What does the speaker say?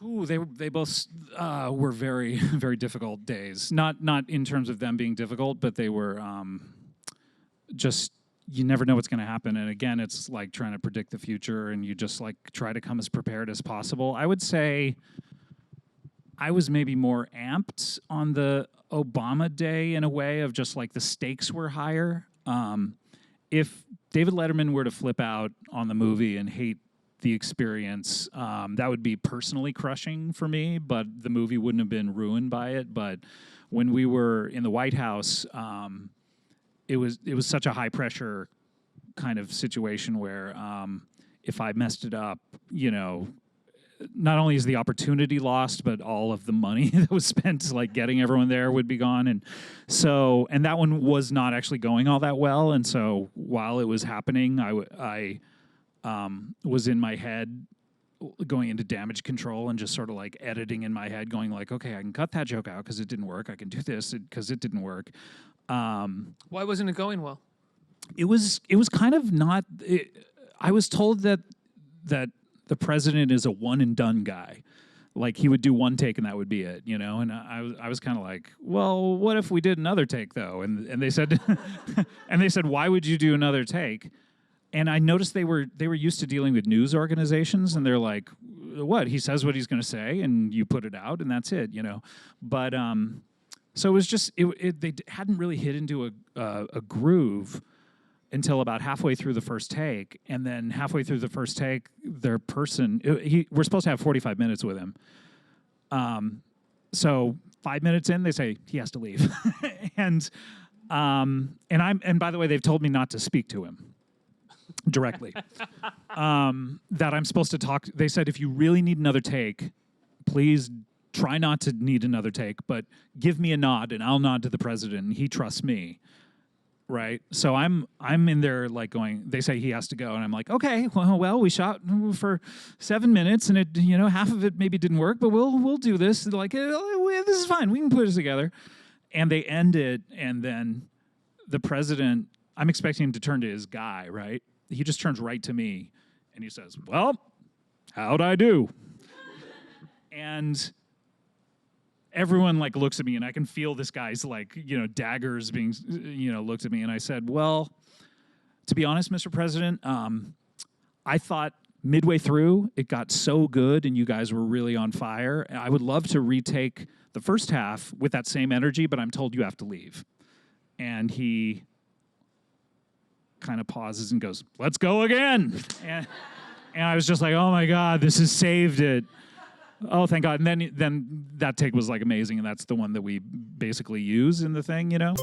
Ooh, they both were very very difficult days. Not in terms of them being difficult, but they were just, you never know what's going to happen. And again, it's like trying to predict the future, and you just like try to come as prepared as possible. I would say I was maybe more amped on the Obama day in a way of just like the stakes were higher. If David Letterman were to flip out on the movie and hate the experience, that would be personally crushing for me, but the movie wouldn't have been ruined by it. But when we were in the White House, it was such a high pressure kind of situation where if I messed it up, you know, not only is the opportunity lost, but all of the money that was spent like getting everyone there would be gone. And so, and that one was not actually going all that well. And so while it was happening, I was in my head going into damage control and just sort of like editing in my head, going like, okay, I can cut that joke out because it didn't work. I can do this because it didn't work. Why wasn't it going well? It was kind of not. I was told that the president is a one and done guy. Like he would do one take and that would be it, you know. And I was kind of like, well, what if we did another take though? And they said, and they said, why would you do another take? And I noticed they were used to dealing with news organizations, and they're like, what? He says what he's going to say, and you put it out, and that's it, you know. But so it was just they hadn't really hit into a groove until about halfway through the first take, and then halfway through the first take, their person we're supposed to have 45 minutes with him. So 5 minutes in, they say he has to leave, and by the way, they've told me not to speak to him directly. That I'm supposed to talk. They said if you really need another take, please try not to need another take, but give me a nod and I'll nod to the president and he trusts me. Right. So I'm in there like going, they say he has to go. And I'm like, okay, well, we shot for 7 minutes and it, you know, half of it maybe didn't work, but we'll do this. They're like, this is fine. We can put it together. And they end it. And then the president, I'm expecting him to turn to his guy, right? He just turns right to me and he says, well, how'd I do? And everyone like looks at me and I can feel this guy's like, you know, daggers being, you know, looked at me. And I said, well, to be honest, Mr. President, I thought midway through it got so good and you guys were really on fire. I would love to retake the first half with that same energy, but I'm told you have to leave. And he kind of pauses and goes, let's go again. And I was just like, oh my God, this has saved it. Oh, thank God. And then that take was like amazing. And that's the one that we basically use in the thing, you know?